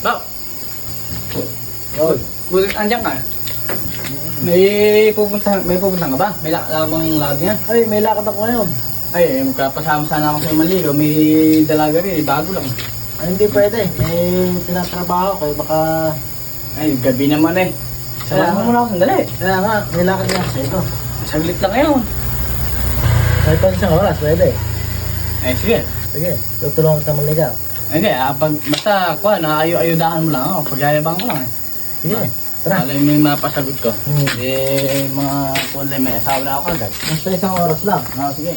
Bak, Oy. buti andyan ka. May pupuntahan ka ba? May lakabang lag niya? Ay, may lakad ako ngayon. Ay, magkapasama sana ako sa Maligo. May dalaga rin, bago lang. Ay, hindi pwede. May tinatrabaho kayo. Baka... Ay, gabi naman eh. Samahan mo muna ako sandali. Kaya nga, may lakad nga sa ito. Saglit lang ngayon. Kahit pa isang oras, pwede. Eh, sige. Sige, tutulungan kita maligaw. Hindi, basta kuha, naayo-ayudahan mo lang ako. Pagyayabang ko lang eh. Sige, tara. Malay mo yung mapasagot ko. Hmm. Eh, mga kulay, may asawa na ako agad. Basta isang oras lang. Sige.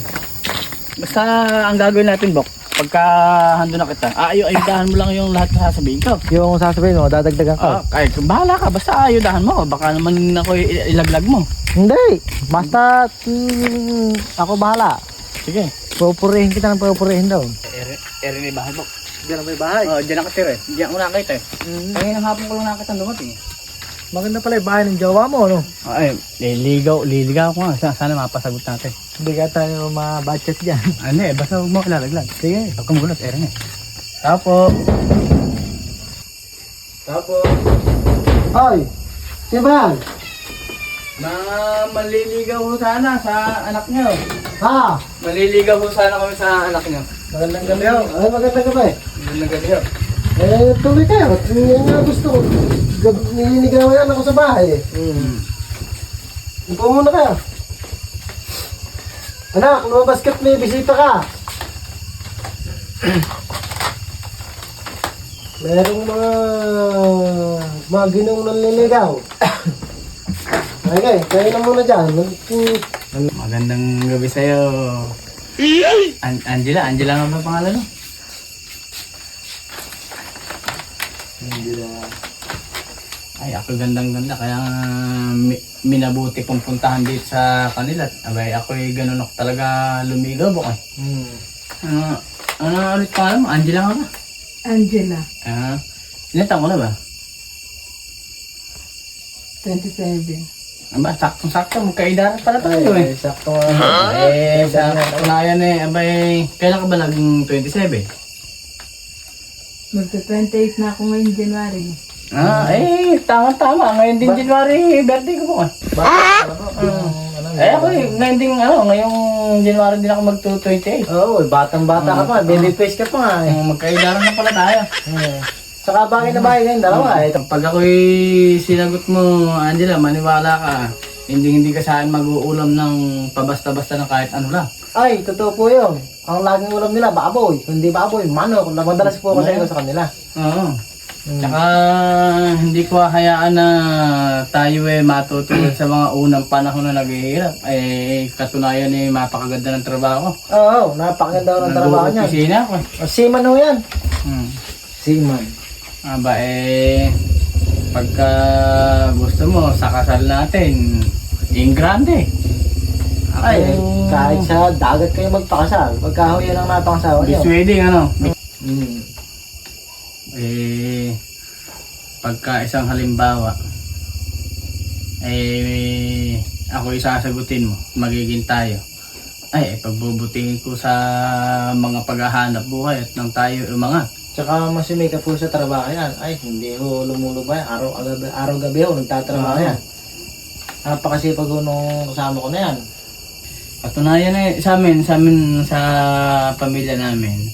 Basta ang gagawin natin, Bok, pagka hando na kita, ayudahan mo lang yung lahat na sasabihin ko. Yung sasabihin mo, dadagdagan ko. Kahit bahala ka, basta ayudahan mo. Baka naman ako ilaglag mo. Hindi, basta ako bahala. Sige. Pupurihin kita ng pupurihin daw. Erin may bahay, Bok. Diyan na may bahay. Diyan nakatira eh. Diyan ko nakita eh. Ngayon hapon ko lang nakita dumating eh. Maganda pala yung bahay ng jowa mo, no? Ay, liligaw ko nga. Sana mapasagot natin. Hindi ka tayo ma-budget dyan. Ano eh, basta huwag mo ilalaglag. Sige. Huwag kang magulat, Erin eh. Tapo. Oy, sino ba yan? Maliligaw ho sana sa anak niyo. Ha? Maliligaw ho sana kami sa anak niyo. Magandang gabi ho. Ay, magandang gabi. Magandang gabi ho. Tuloy kayo. Yung nga gusto ko. Nililigawan ako sa bahay eh. Upo muna kayo. Anak, lumabas ka't may bisita ka. Merong mga ginong nanliligaw. Okay, kayo na muna dyan. Magandang gabi sa'yo. Angela nga ba pangalan mo? Angela. Ay, ako gandang-ganda. Kaya minabuti kong puntahan dito sa kanila. Abay, ako'y ganun ako talaga lumigaw ba ko. Ano ulit pangalan mo? Angela nga ba? Angela, Ilan taon ko na ba? 27. Aba, saktong-sakto. Magkaidaran pala tayo eh. Sakto Sa katunayan eh. Abay, kailan ka ba naging 27? Magta-28 na ako ngayong January. Tama-tama. Ngayon din January, birthday ko po. Ako ngayong January din ako mag-28. Oo, batang-bata ka pa. Baby face ka pa nga eh. Magkaidaran na pala tayo. Saka bagay na bagay kayong dalawa eh. Pag ako'y sinagot mo, Angela, maniwala ka. Hindi ka saan mag-uulam ng pabasta-basta na kahit ano lang. Ay, totoo po yun. Ang laging ulam nila, baboy. Hindi baboy, manok. Madalas po kasi ko sa kanila. Oo. Tsaka hindi ko hayaan na tayo matutulad sa mga unang panahon na naghihirap. Katunayan mapakaganda ng trabaho. Oo, napakaganda ng trabaho niya. Nag-opisina ako Seaman ho yan. Seaman. Pagka gusto mo sa kasal natin, in grande. Ay, kahit sa dagat kayo magpakasal. Pagka ho yan ang napangasawa niyo. This wedding pagka isang halimbawa, ako isasagutin mo, magiging tayo. Pagbubutihin ko sa mga paghahanap buhay at nang tayo umangat. Tsaka masimika po sa trabaho yan. Ay, hindi ho lumulubay. Araw-gabi ho, nagtatrabaho yan. Napakasipag ho nung kasama ko na yan. Katunayan sa amin sa pamilya namin,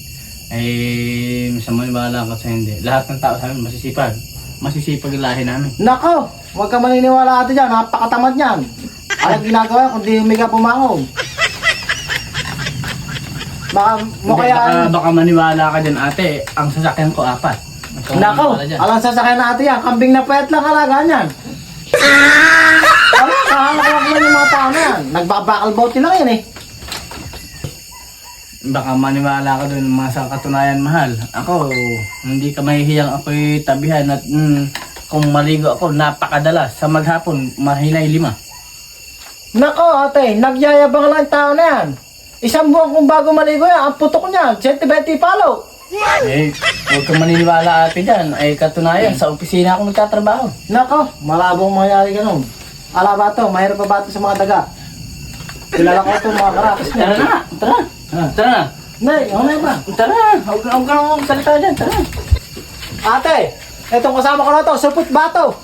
sa maniwala ko sa hindi. Lahat ng tao sa amin masisipag. Masisipag yung lahi namin. Nako! Huwag ka maniniwala ate dyan. Napakatamad niyan. Ano ginagawa kundi humiga pumangong? Baka maniwala ka dyan ate. Ang sasakyan ko 4. Nako! Alang sasakyan na ate yan. Kambing na pwet lang alaga niyan. Kahangakwak lang yung mga tao na yan. Nagbabakal bote lang yan eh. Baka maniwala ka dun mga sa katunayan mahal. Ako, hindi ka mahihiyang ako'y tabihan at kung maligo ako, napakadalas. Sa maghapon, mahinay 5. Nako ate, nagyayabang lang yung tao na yan. Isang buwan kung bago maligo yan, ang putok niya, 20-20 palo. Huwag kang maniniwala ate dyan. Katunayan, sa opisina ako nagtatrabaho. Nako, malabong mangyari ka nun. Ala ba ito, mahirap pa ba ito sa mga daga? Kilala ko ito mga karatas niya. Tara na, tara. Tara na. Nay, ako na ba? Tara, huwag ka nang salita dyan, tara. Ate, Etong kasama ko na to, Supot Bato.